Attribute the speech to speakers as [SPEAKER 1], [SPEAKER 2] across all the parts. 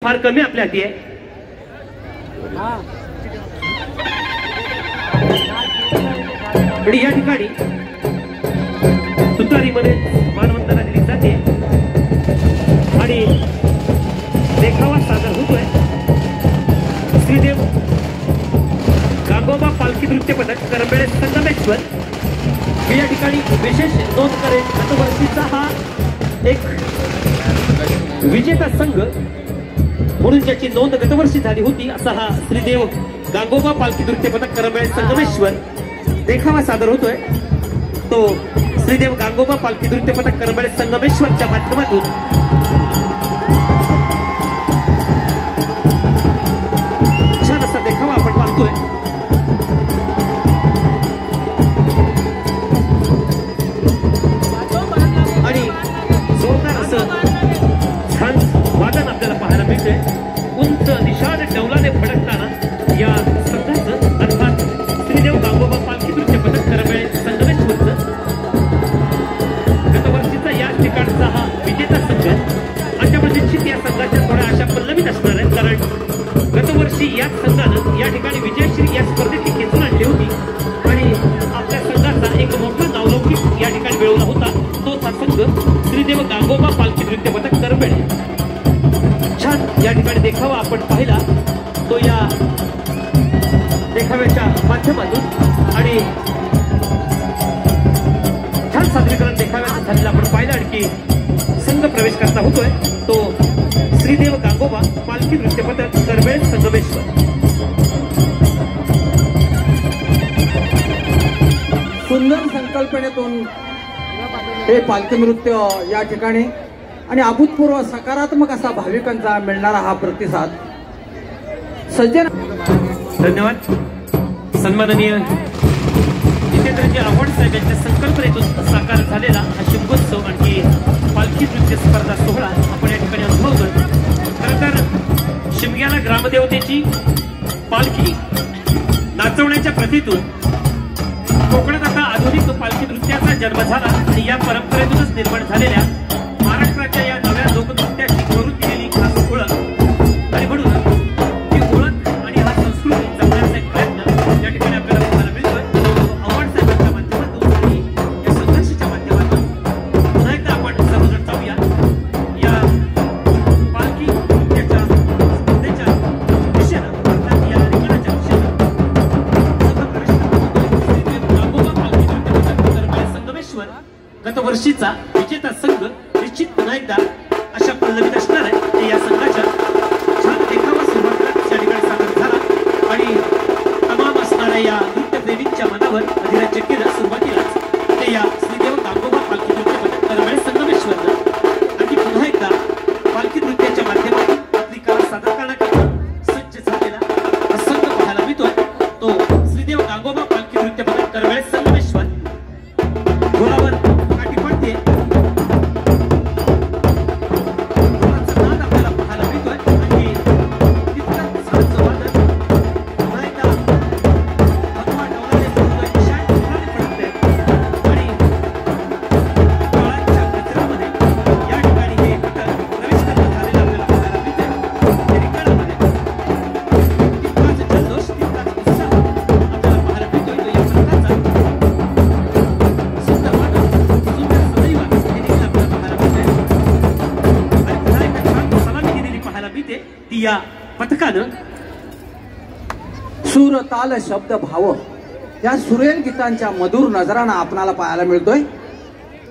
[SPEAKER 1] फार कमी आपल्या हाती आहे. आणि या ठिकाणी तुतारीमध्ये मानवंदना दिली जाते आणि देखावा सादर होतोय. श्रीदेव गांगोबा पालखी नृत्य पथक करंबेळे संगमेश्वर या ठिकाणी विशेष नोंद करेल. गतवर्षीचा हा एक विजेता संघ म्हणून ज्याची नोंद गतवर्षी झाली होती असा हा श्रीदेव गांगोबा पालखी नृत्य पथक करंबेळे संगमेश्वर देखावा सादर होतोय. तो श्रीदेव गांगोबा पालखी नृत्य पथक करंबेळे संगमेश्वरच्या माध्यमातून छान असा देखावा आपण पाहतोय. आणि जोरदार असं छान वादन आपल्याला पाहायला मिळतंय. उंच निषाद डौलाने फडकताना या संघाचं अर्थात श्रीदेव गांगोबा पालखी नृत्य पथक करंबेळे संगमेश्वरचं गतवर्षीचा या ठिकाणचा हा विजेता संघ आणि त्यामुळे निश्चित या संघाच्या थोड्या अशा पल्लवीत असणार आहेत. कारण गतवर्षी या संघानं या ठिकाणी विजयश्री या स्पर्धेची खेचून आणली होती आणि आपल्या संघाचा एक मोठा नावलौकिक या ठिकाणी मिळवला होता. तोच हा संघ श्रीदेव गांगोबा पालखी नृत्य पथक करंबेळे. छान या ठिकाणी देखावा आपण पाहिला तो या देखाव्याच्या माध्यमातून आणि छान सादरीकरण देखाव्यात झालेला आपण पाहिला. आणखी संघ प्रवेश करता होतोय तो श्रीदेव गांगोबा पालखी नृत्य पथक करंबेळे संगमेश्वर.
[SPEAKER 2] सुंदर संकल्पनेतून हे पालखी नृत्य या ठिकाणी आणि अभूतपूर्व सकारात्मक असा भाविकांचा मिळणारा हा प्रतिसाद. सज्जन
[SPEAKER 1] धन्यवाद. सन्माननीय जितेंद्रजी आव्हाड साहेब यांच्या संकल्पनेतून साकार झालेला हा शिमगोत्सव आणखी पालखी नृत्य स्पर्धा सोहळा आपण या ठिकाणी अनुभवतोय. खरं तर शिमग्याला ग्रामदेवतेची पालखी नाचवण्याच्या प्रथेतून कोकणात आता आधुनिक पालखी नृत्याचा जन्म झाला आणि या परंपरेतूनच निर्माण झालेल्या महाराष्ट्राच्या या नव्या लोकनृत्याची करून दिलेली खास ओळख आणि म्हणून ही ओळख आणि हा संस्कृती जपण्याचा एक प्रयत्न या ठिकाणी आपल्याला पाहायला मिळतोय. आव्हाड साहेबांच्या माध्यमातून आणि या संघर्षाच्या माध्यमातून पुन्हा एकदा आपण सर्वजण जाऊया या पालखी नृत्याच्या स्पर्धेच्या दिशेनं अर्थात या रिंगणाच्या दिशेनं संगमेश्वर गतवर्षीचा विजेता संघ निश्चित पुन्हा एकदा अशा पल्लवीत असणार आहे. ते या संघाच्या छान देखावा सुरुवातीला या ठिकाणी सादर झाला आणि तमाम असणाऱ्या या नृत्यप्रेमींच्या मनावर अधिराज्य केलं. सुरुवातीलाच ते या श्रीदेव गांगोबा पालखी नृत्य पथक करंबेळे संगमेश्वरनं आणि पुन्हा एकदा पालखी नृत्याच्या माध्यमातून आपली कला सादर करण्याकरता सज्ज झालेला हा संघ पाहायला मिळतोय. तो श्रीदेव गांगोबा पालखी नृत्य पथक करंबेळे संगमेश्वर घोडावर काठी पडते. नाद आपल्याला पाहायला मिळतोय आणि तितकंच छानचं वादन पुन्हा एकदा भगवा डौलाने फडकतोय, निशाण डौलाने फडकतोय आणि डोळ्यांच्या गजरामध्ये या ठिकाणी हे पथक प्रवेश करण्यात आलेलं आपल्याला पाहायला मिळतंय. या रिंगणामध्ये तितकाच जल्लोष, तितकाच उत्साह आपल्याला पाहायला मिळतोय. तो या पथकाचा सुंदर वादन, सुंदर सदैव हे देखील आपल्याला पाहायला मिळतंय आणि पुन्हा एकदा छान सलामी दिलेली पाहायला मिळते ती या पथकानं.
[SPEAKER 2] सूर ताल शब्द भाव या सुरेल गीतांच्या मधुर नजरांना आपणाला पाहायला मिळतोय.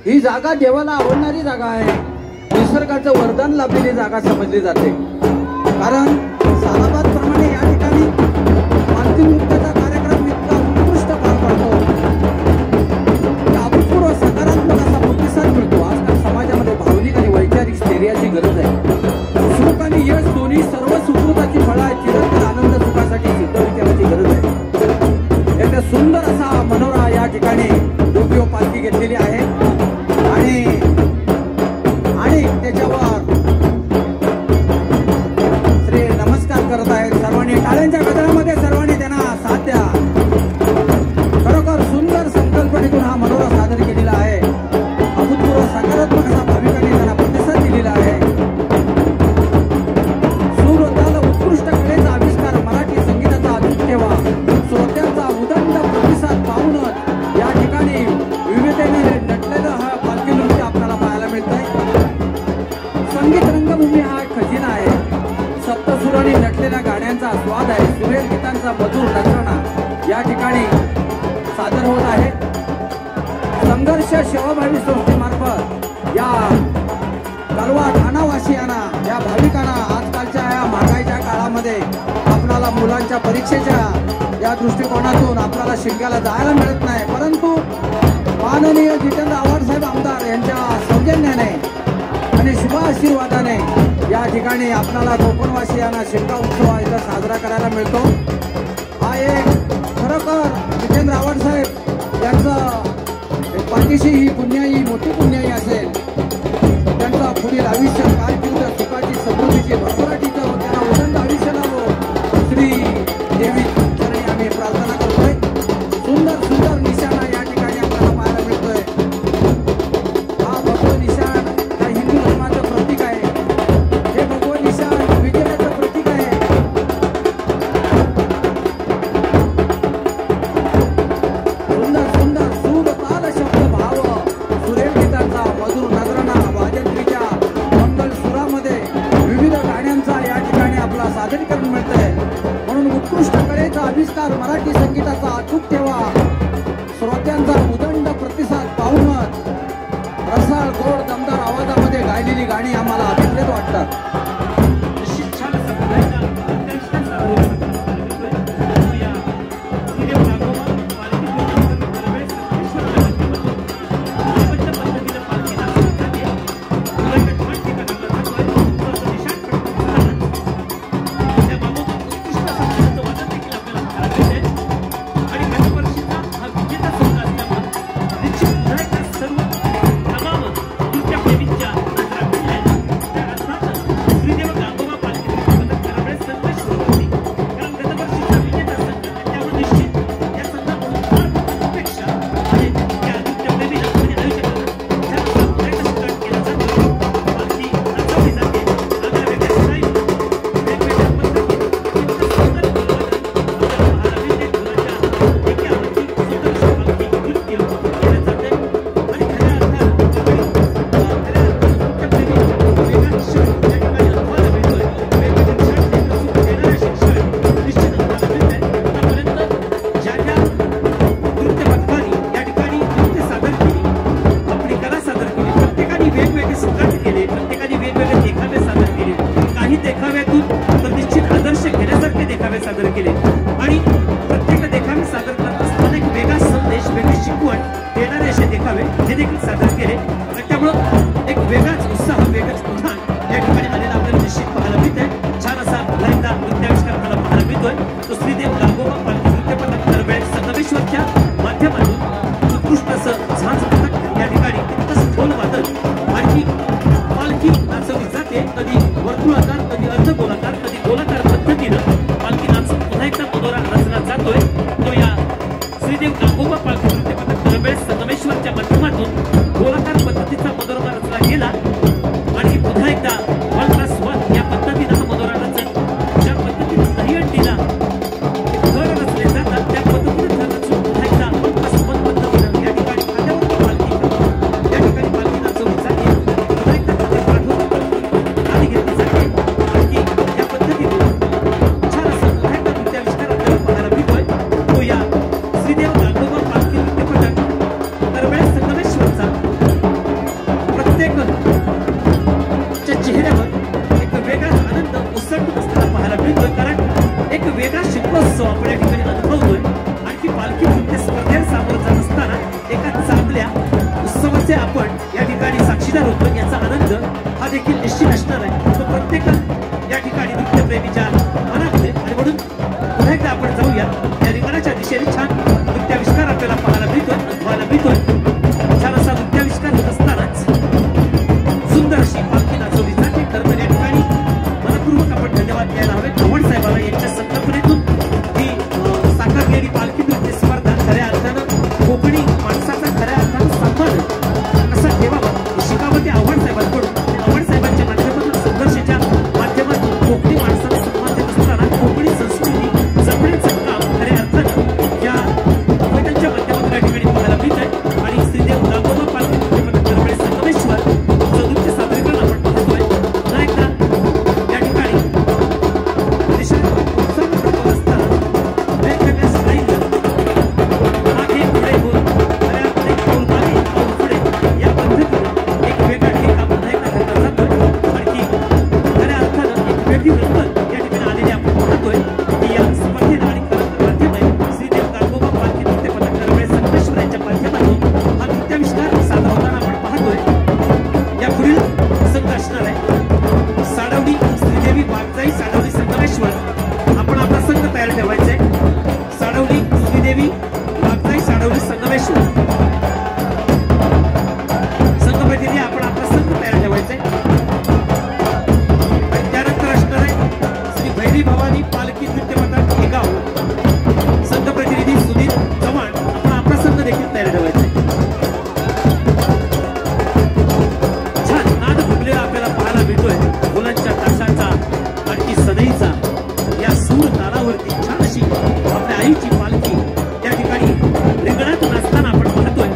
[SPEAKER 2] ही जागा देवाला आवडणारी जागा आहे. निसर्गाचं वरदान लाभलेली जागा समजली जाते. कारण सालाबाद प्रमाणे या ठिकाणी पालखी नृत्याचा कार्यक्रम इतका उत्कृष्ट पार पडतो. अभूतपूर्व सकारात्मक असा प्रतिसाद मिळतो. आजकाल समाजामध्ये भावनिक आणि वैचारिक स्थैर्याची गरज आहे. सुख आणि यश दोन्ही सर्व सुकृताची फळं आहेत. चिरंतन आनंद सुखासाठी सिद्धविचाराची गरज आहे. एकदा सुंदर असा मनोरा या ठिकाणी डोकीवर पालखी घेतलेली आहे आणि त्याच्यावर श्री नमस्कार करत आहेत. सर्वांनी टाळ्यांच्या गजरामध्ये सर्वांनी त्यांना साथ द्या. खरोखर सुंदर संकल्पनेतून हा मनोरा सादर केलेला आहे. अभूतपूर्व सकारात्मक असा भाविकांनी त्यांना प्रतिसाद दिलेला आहे. गीतांचा स्वाद आहे, सुरेल गीतांचा मधुर नजराणा या ठिकाणी सादर होत आहे. संघर्ष सेवाभावी संस्थेमार्फत या कलवा ठाणावासियांना, या भाविकांना आजकालच्या या महागाईच्या काळामध्ये आपल्याला मुलांच्या परीक्षेच्या या दृष्टिकोनातून आपल्याला शिमग्याला जायला मिळत नाही, परंतु माननीय जितेंद्र आव्हाड साहेब आमदार यांच्या सौजन्याने आणि शुभ आशीर्वादाने या ठिकाणी आपल्याला कोकणवासियांना शिमगा उत्सव इथं साजरा करायला मिळतो. हा एक खरोखर जितेंद्र आव्हाड साहेब यांचं पाठीशी ही पुण्याई, मोठी पुण्याई असेल. त्यांचा पुढील आयुष्य कारकीर्द सुखाची, समृद्धीची, भरभराटीचं, त्यांना उदंड आयुष्य लाभो श्री देवी चरणी आम्ही प्रार्थना करतोय. सुंदर सुंदर निशाणा या ठिकाणी आपल्याला पाहायला मिळतोय. हा भगवं निशाण हा हिंदू धर्माचं प्रतीक आहे. हे भगवं निशाण विजयाचं प्रतीक आहे. सुंदर सुंदर सूर ताल शब्द भाव सुरेल गीतांचा मधुर नजराणा वाजंत्रीच्या मंगल सुरामध्ये विविध गाण्यांचा या ठिकाणी आपला सादरीकरण मिळतंय. म्हणून उत्कृष्ट कलेचा आविष्कार मराठी संगीताचा अचूक ठेवा. श्रोत्यांचा उदंड प्रतिसाद पाहूनच रसाळ गोड दमदार आवाजामध्ये गायलेली गाणी आम्हाला अभिप्रेत वाटतात.
[SPEAKER 1] नंतर या ठिकाणी आलेले आपण पाहतोय की या स्पर्धेत आणि खरं तर माध्यम आहे श्रीदेव गाडगोबा पालखी नृत्य पथक दरवेळेस संकमेश्वर यांच्या माध्यमातून हा नृत्याविष्कार सादर होताना आपण पाहतोय। या पुढील संघ असणार आहे साडवडी श्रीदेवी वागजाई साडवडी संगमेश्वर। आपण आपला संघ तयार ठेवायचा आहे साडवडी श्रीदेवी वागजाई साडवडी संगमेश्वर। संघप्रतिनिधी आपण आपला संघ तयार ठेवायचा आहे। त्यानंतर असणार आहे श्री भैरी भवानी पालखी नृत्य पथक हेगाव। संघप्रतिनिधी सुधीर चव्हाण आपण आपला संघ देखील तयार ठेवायचा आहे। छान नाद फुटलेला आपल्याला पाहायला मिळतोय मुलांच्या तासाचा आणि सदैचा या सूर तालावरती छान अशी आपल्या आईची पालखी त्या ठिकाणी रिंगणात नाचताना आपण पाहतोय।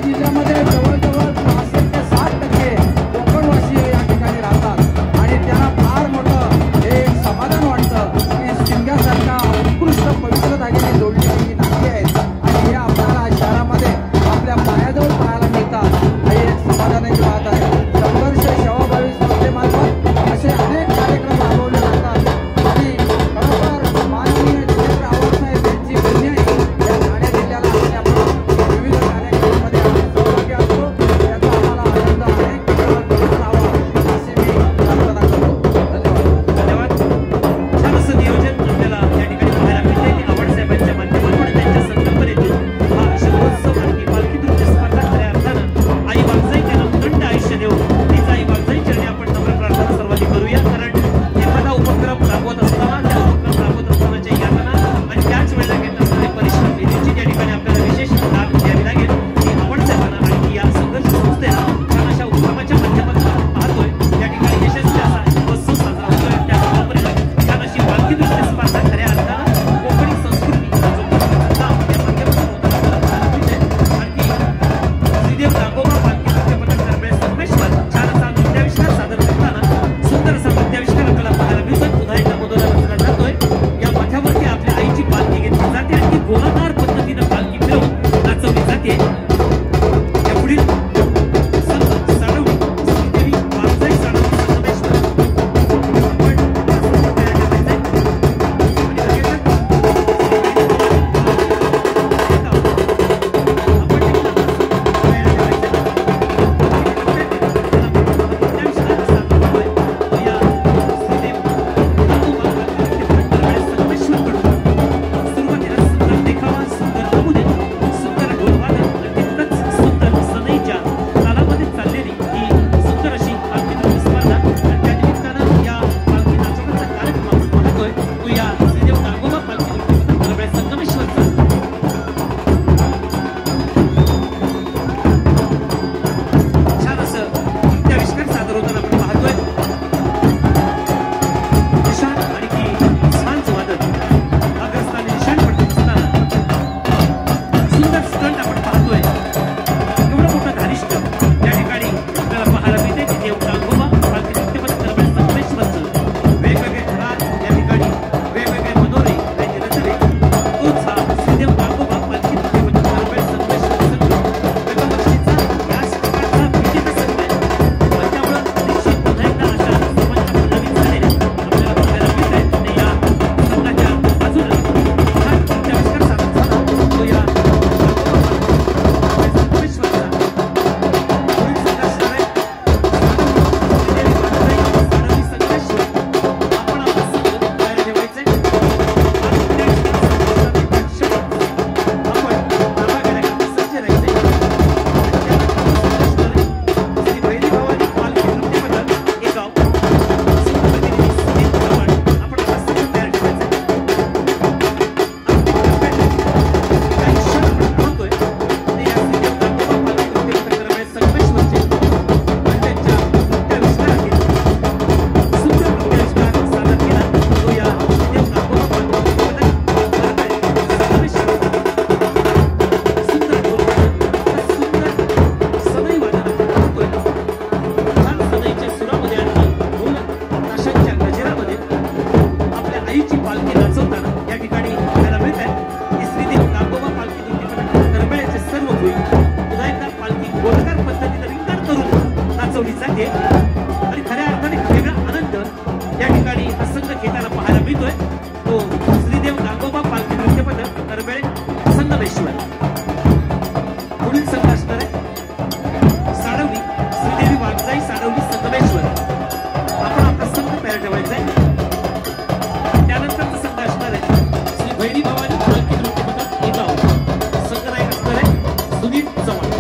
[SPEAKER 2] जिल्ह्यामध्ये जवळजवळ 65
[SPEAKER 1] मिळते आणि खऱ्या अर्थाने वेगळा आनंद या ठिकाणी हा संघ घेताना पाहायला मिळतोय. तो श्रीदेव गांगोबा पालखी नृत्य पथक तरबेळे संगमेश्वर. पुढील संघ असणार आहे साडवली श्रीदेवी वागजाई साडवली संगमेश्वर. आपण आपला संघ तयार ठेवायचा आहे. त्यानंतरचा संघ असणार आहे श्री भैरी भवानी पालखी नृत्य पथक एगाव. संघनायक असणार आहे सुनील चव्हाण.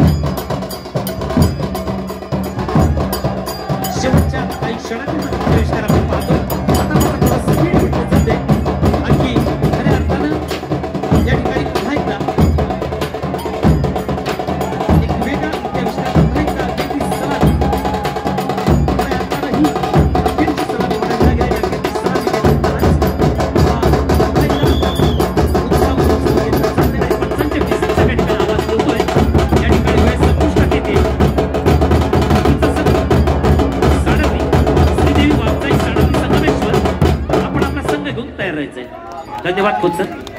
[SPEAKER 1] शेवटच्या काही क्षणात प्रवेशकार आपण पाहतो. आता मला थोडं स्पीड भेटलं जाते आणखी खऱ्या अर्थानं या ठिकाणी पुन्हा एकदा एक वेगळा त्या विषयात पुन्हा एकदा वेगळी सलामी खऱ्या अर्थानं ही अखेरची सलामी म्हणायला गेली. अखेरची सलामी घेतानाच पुन्हा एकदा उत्साह घेतला चाललेला आहे. पंचांच्या विसर्जनाच्या ठिकाणी आवाज होतोय. या ठिकाणी वेळ संपुष्टात येते. साडवली श्रीदेवी वागजाई साडवली संगमेश्वर. आपण आपला संघ घेऊन तयार राहायचंय. धन्यवाद खोत सर.